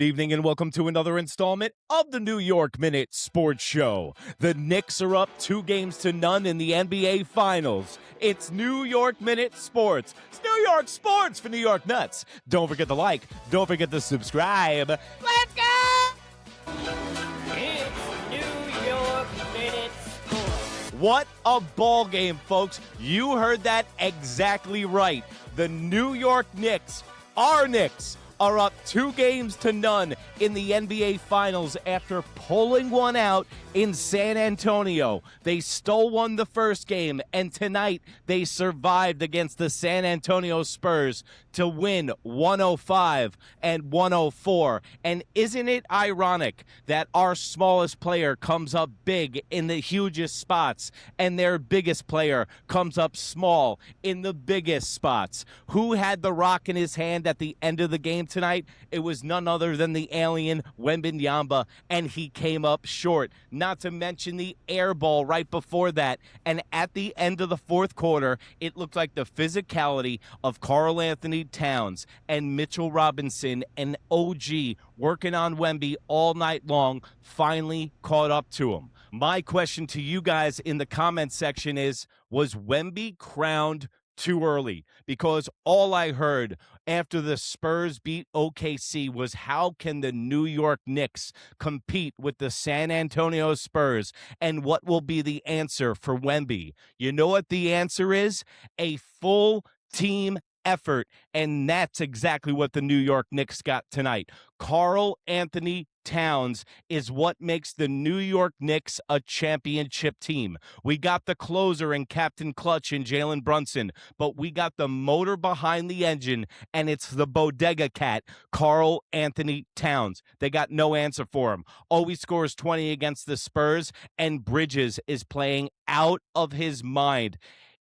Good evening and welcome to another installment of the New York Minute Sports Show. The Knicks are up 2-0 in the NBA Finals. It's New York Minute Sports. It's New York Sports for New York Nuts. Don't forget to like. Don't forget to subscribe. Let's go! It's New York Minute Sports. What a ball game, folks. You heard that exactly right. The New York Knicks, our Knicks, are up 2-0 in the NBA Finals after pulling one out in San Antonio. They stole one the first game, and tonight they survived against the San Antonio Spurs to win 105 and 104. And isn't it ironic that our smallest player comes up big in the hugest spots and their biggest player comes up small in the biggest spots? Who had the rock in his hand at the end of the game tonight? It was none other than the alien Wembanyama, and he came up short. Not to mention the airball right before that. And at the end of the fourth quarter, it looked like the physicality of Karl-Anthony Towns and Mitchell Robinson and OG working on Wemby all night long finally caught up to him. My question to you guys in the comment section is, was Wemby crowned too early? Because all I heard after the Spurs beat OKC was, how can the New York Knicks compete with the San Antonio Spurs? And what will be the answer for Wemby? You know what the answer is? A full team effort, and that's exactly what the New York Knicks got tonight. Karl-Anthony Towns is what makes the New York Knicks a championship team. We got the closer and Captain Clutch in Jalen Brunson, but we got the motor behind the engine, and it's the Bodega Cat, Karl-Anthony Towns. They got no answer for him. Always scores 20 against the Spurs, and Bridges is playing out of his mind.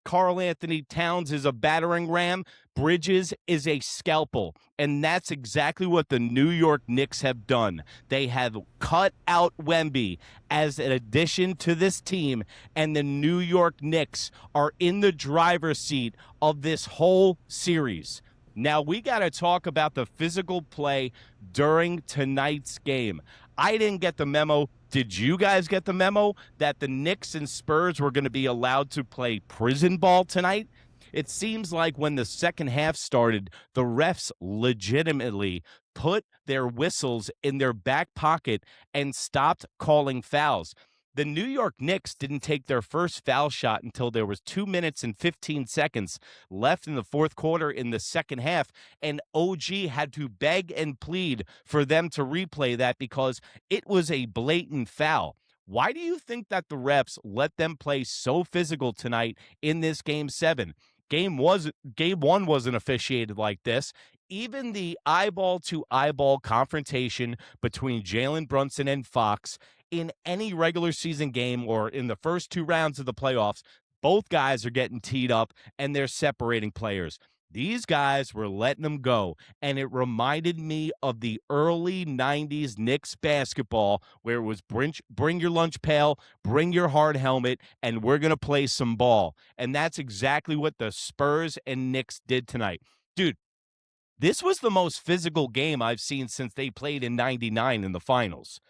Karl-Anthony Towns is a battering ram. Bridges is a scalpel. And that's exactly what the New York Knicks have done. They have cut out Wemby as an addition to this team, and the New York Knicks are in the driver's seat of this whole series. Now, we got to talk about the physical play during tonight's game. I didn't get the memo. Did you guys get the memo that the Knicks and Spurs were going to be allowed to play prison ball tonight? It seems like when the second half started, the refs legitimately put their whistles in their back pocket and stopped calling fouls. The New York Knicks didn't take their first foul shot until there was 2 minutes and 15 seconds left in the fourth quarter in the second half, and OG had to beg and plead for them to replay that because it was a blatant foul. Why do you think that the refs let them play so physical tonight in this Game 7? Game 1 wasn't officiated like this. Even the eyeball-to-eyeball confrontation between Jalen Brunson and Fox in any regular season game or in the first two rounds of the playoffs, both guys are getting teed up and they're separating players. These guys were letting them go, and it reminded me of the early 90s Knicks basketball where it was bring your lunch pail, bring your hard helmet, and we're going to play some ball. And that's exactly what the Spurs and Knicks did tonight. Dude, this was the most physical game I've seen since they played in 99 in the finals.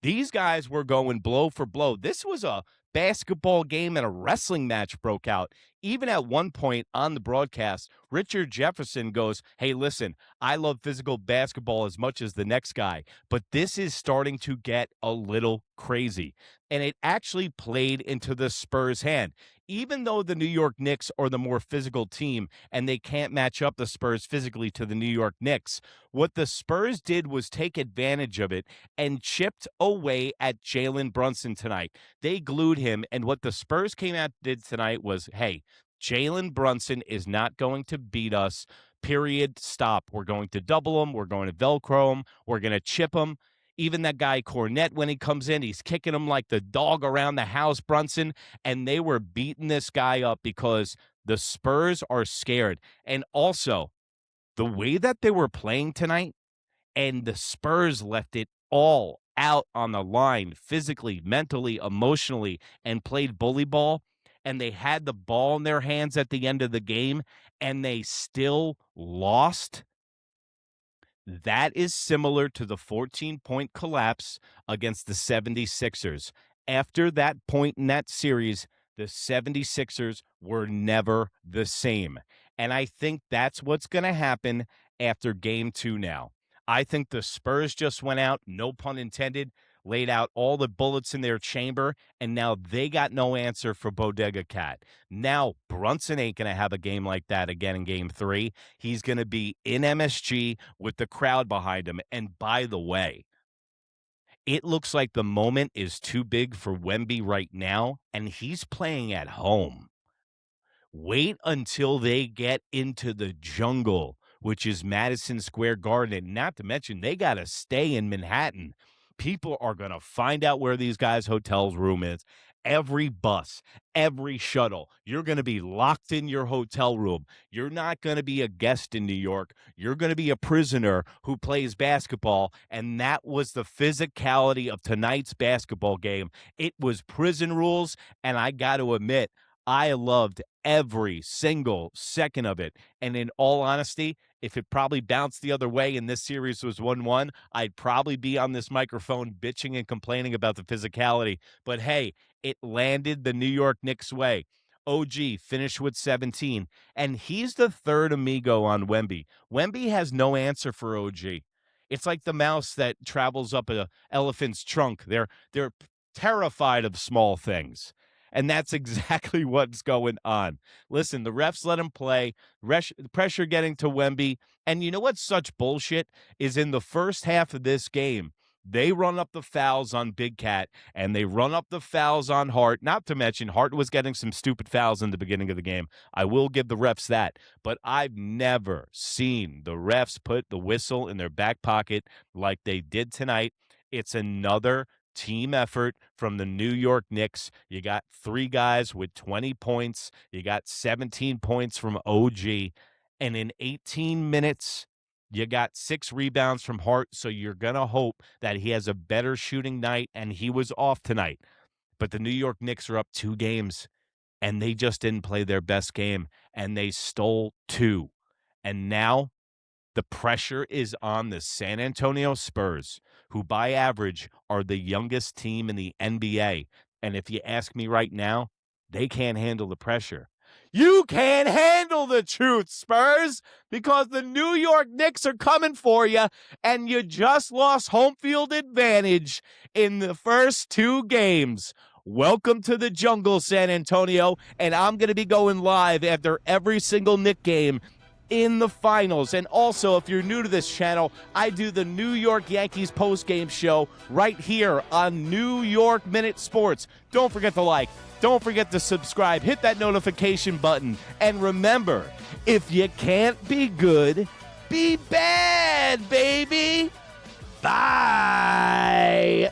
These guys were going blow for blow. This was a basketball game, and a wrestling match broke out. Even at one point on the broadcast, Richard Jefferson goes, "Hey, listen, I love physical basketball as much as the next guy, but this is starting to get a little crazy." And it actually played into the Spurs' hand. Even though the New York Knicks are the more physical team and they can't match up the Spurs physically to the New York Knicks, what the Spurs did was take advantage of it and chipped away at Jalen Brunson tonight. They glued him, and what the Spurs came out did tonight was, hey, Jalen Brunson is not going to beat us, period, stop. We're going to double him. We're going to Velcro him. We're going to chip him. Even that guy Cornette, when he comes in, he's kicking him like the dog around the house, Brunson, and they were beating this guy up because the Spurs are scared. And also, the way that they were playing tonight, and the Spurs left it all out on the line physically, mentally, emotionally, and played bully ball, and they had the ball in their hands at the end of the game, and they still lost. That is similar to the 14-point collapse against the 76ers. After that point in that series, the 76ers were never the same. And I think that's what's going to happen after game 2 now. I think the Spurs just went out, no pun intended, laid out all the bullets in their chamber, and now they got no answer for Bodega Cat. Now Brunson ain't going to have a game like that again in game 3. He's going to be in MSG with the crowd behind him. And by the way, it looks like the moment is too big for Wemby right now, and he's playing at home. Wait until they get into the jungle, which is Madison Square Garden. And not to mention, they got to stay in Manhattan. People are going to find out where these guys' hotel's room is. Every bus, every shuttle, you're going to be locked in your hotel room. You're not going to be a guest in New York. You're going to be a prisoner who plays basketball. And that was the physicality of tonight's basketball game. It was prison rules. And I got to admit, I loved every single second of it. And in all honesty, if it probably bounced the other way and this series was 1-1, I'd probably be on this microphone bitching and complaining about the physicality. But hey, it landed the New York Knicks way. OG finished with 17, and he's the third amigo on Wemby. Wemby has no answer for OG. It's like the mouse that travels up an elephant's trunk. They're terrified of small things. And that's exactly what's going on. Listen, the refs let him play, pressure getting to Wemby. And you know what's such bullshit is in the first half of this game, they run up the fouls on Big Cat, and they run up the fouls on Hart. Not to mention, Hart was getting some stupid fouls in the beginning of the game. I will give the refs that. But I've never seen the refs put the whistle in their back pocket like they did tonight. It's another team effort from the New York Knicks. You got 3 guys with 20 points. You got 17 points from OG. And in 18 minutes, you got 6 rebounds from Hart. So you're going to hope that he has a better shooting night, and he was off tonight. But the New York Knicks are up 2 games, and they just didn't play their best game, and they stole 2. And now the pressure is on the San Antonio Spurs, who by average are the youngest team in the NBA. And if you ask me right now, they can't handle the pressure. You can't handle the truth, Spurs, because the New York Knicks are coming for you, and you just lost home field advantage in the first 2 games. Welcome to the jungle, San Antonio, and I'm going to be going live after every single Knick game in the finals. And also, if you're new to this channel, I do the New York Yankees postgame show right here on New York Minute Sports. Don't forget to like, don't forget to subscribe, hit that notification button, and remember, if you can't be good, be bad, baby. Bye.